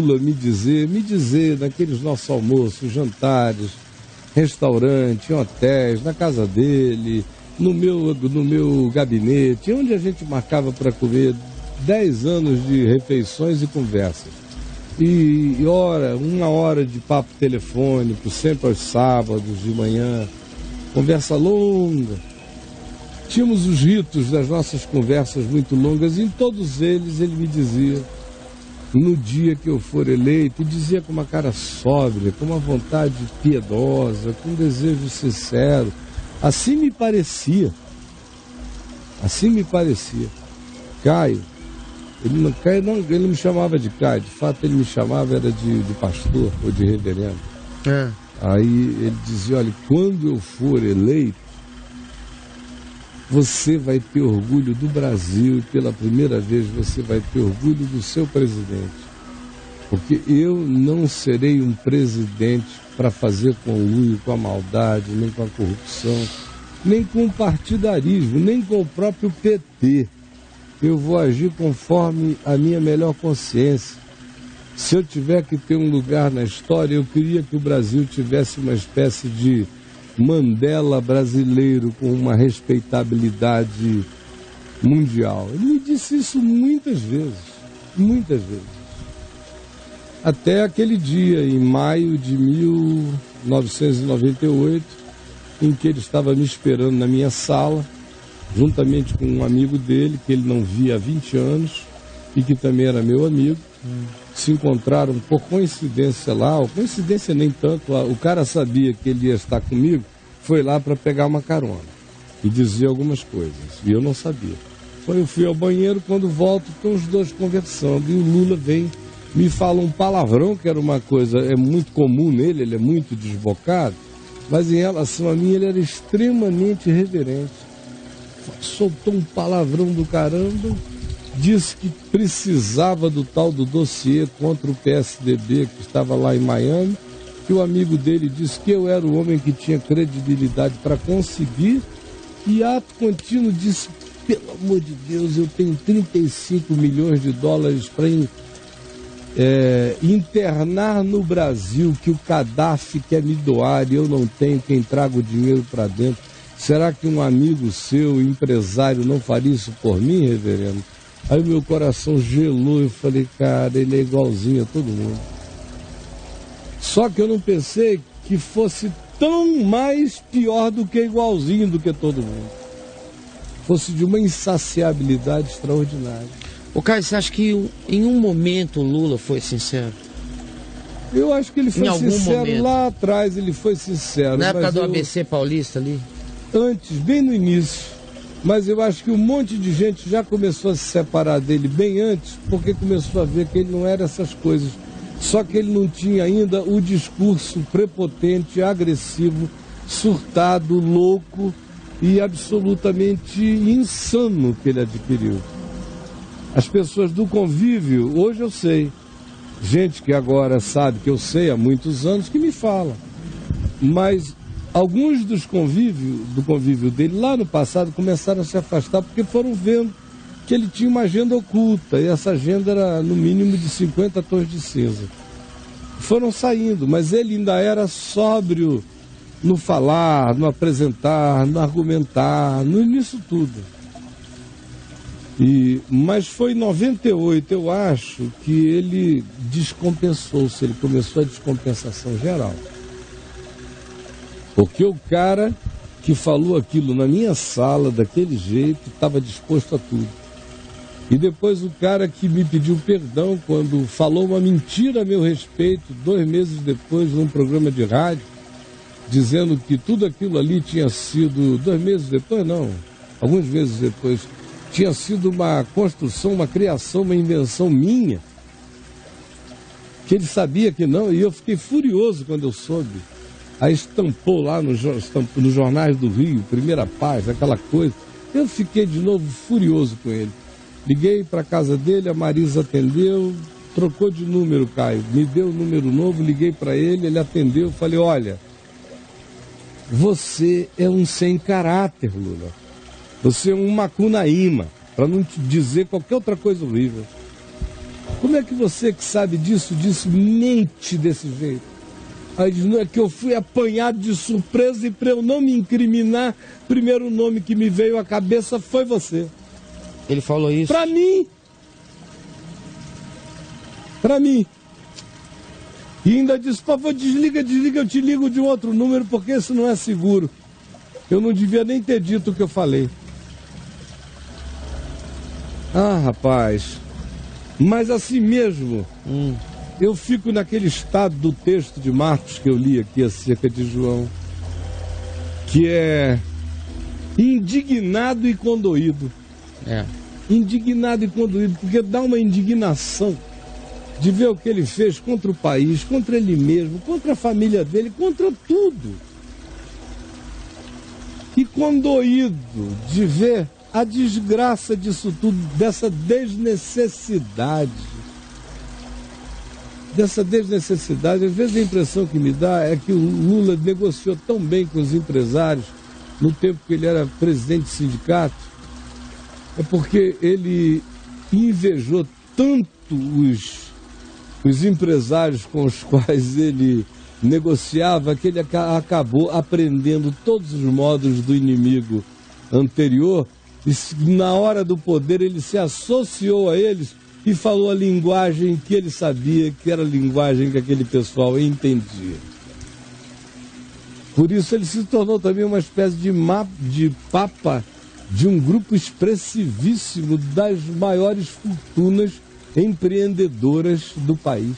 Lula me dizer naqueles nossos almoços, jantares, restaurante, em hotéis, na casa dele, no meu gabinete, onde a gente marcava para comer 10 anos de refeições e conversas. E uma hora de papo telefônico, sempre aos sábados de manhã, conversa longa. Tínhamos os ritos das nossas conversas muito longas e em todos eles ele me dizia: no dia que eu for eleito, e dizia com uma cara sóbria, com uma vontade piedosa, com um desejo sincero. Assim me parecia. Caio, ele não me chamava de Caio, de fato ele me chamava era de pastor ou de reverendo. Aí ele dizia: olha, quando eu for eleito, você vai ter orgulho do Brasil e pela primeira vez você vai ter orgulho do seu presidente. Porque eu não serei um presidente para fazer conluio com a maldade, nem com a corrupção, nem com o partidarismo, nem com o próprio PT. Eu vou agir conforme a minha melhor consciência. Se eu tiver que ter um lugar na história, eu queria que o Brasil tivesse uma espécie de Mandela brasileiro com uma respeitabilidade mundial. Ele me disse isso muitas vezes. Até aquele dia, em maio de 1998, em que ele estava me esperando na minha sala, juntamente com um amigo dele, que ele não via há 20 anos, e que também era meu amigo. Se encontraram por coincidência lá, ou coincidência nem tanto, o cara sabia que ele ia estar comigo, foi lá para pegar uma carona e dizer algumas coisas, e eu não sabia. Então eu fui ao banheiro, quando volto, estão os dois conversando, e o Lula vem, me fala um palavrão, que era uma coisa, é muito comum nele, ele é muito desbocado, mas em relação a mim ele era extremamente reverente. Soltou um palavrão do caramba, disse que precisava do tal do dossiê contra o PSDB que estava lá em Miami, que o amigo dele disse que eu era o homem que tinha credibilidade para conseguir, e ato contínuo disse: pelo amor de Deus, eu tenho 35 milhões de dólares para internar no Brasil, que o Gaddafi quer me doar e eu não tenho quem traga o dinheiro para dentro. Será que um amigo seu, empresário, não faria isso por mim, reverendo? Aí o meu coração gelou, eu falei: cara, ele é igualzinho a todo mundo. Só que eu não pensei que fosse tão mais pior do que igualzinho do que todo mundo. Fosse de uma insaciabilidade extraordinária. Ô Caio, você acha que em um momento o Lula foi sincero? Eu acho que ele foi sincero lá atrás, ele foi sincero. Na época do ABC Paulista ali? Antes, bem no início. Mas eu acho que um monte de gente já começou a se separar dele bem antes, porque começou a ver que ele não era essas coisas. Só que ele não tinha ainda o discurso prepotente, agressivo, surtado, louco e absolutamente insano que ele adquiriu. As pessoas do convívio, hoje eu sei, gente que agora sabe que eu sei há muitos anos, que me fala. Mas alguns do convívio dele lá no passado começaram a se afastar porque foram vendo que ele tinha uma agenda oculta, e essa agenda era no mínimo de 50 tons de cinza. Foram saindo, mas ele ainda era sóbrio no falar, no apresentar, no argumentar, nisso tudo. Mas foi em 98, eu acho, que ele descompensou-se, ele começou a descompensação geral. Porque o cara que falou aquilo na minha sala, daquele jeito, estava disposto a tudo. E depois o cara que me pediu perdão quando falou uma mentira a meu respeito, 2 meses depois, num programa de rádio, dizendo que tudo aquilo ali tinha sido, 2 meses depois não, alguns meses depois, tinha sido uma construção, uma criação, uma invenção minha, que ele sabia que não, e eu fiquei furioso quando eu soube. Aí estampou lá nos jornais do Rio, primeira página, aquela coisa. Eu fiquei de novo furioso com ele. Liguei para a casa dele, a Marisa atendeu, trocou de número, Caio, me deu o número novo, liguei para ele, ele atendeu, falei: olha, você é um sem caráter, Lula. Você é um macunaíma, para não te dizer qualquer outra coisa horrível. Como é que você que sabe disso mente desse jeito? Aí diz, não, é que eu fui apanhado de surpresa e para eu não me incriminar, o primeiro nome que me veio à cabeça foi você. Ele falou isso? Para mim. Para mim. E ainda disse, por favor, desliga, eu te ligo de um outro número porque isso não é seguro. Eu não devia nem ter dito o que eu falei. Ah, rapaz, mas assim mesmo, eu fico naquele estado do texto de Marcos que eu li aqui acerca de João, que é indignado e condoído. Indignado e condoído, porque dá uma indignação de ver o que ele fez contra o país, contra ele mesmo, contra a família dele, contra tudo. E condoído de ver a desgraça disso tudo, dessa desnecessidade. Às vezes a impressão que me dá é que o Lula negociou tão bem com os empresários no tempo que ele era presidente de sindicato, é porque ele invejou tanto os empresários com os quais ele negociava que ele acabou aprendendo todos os modos do inimigo anterior. E na hora do poder ele se associou a eles e falou a linguagem que ele sabia que era a linguagem que aquele pessoal entendia. Por isso ele se tornou também uma espécie de papa de um grupo expressivíssimo das maiores fortunas empreendedoras do país.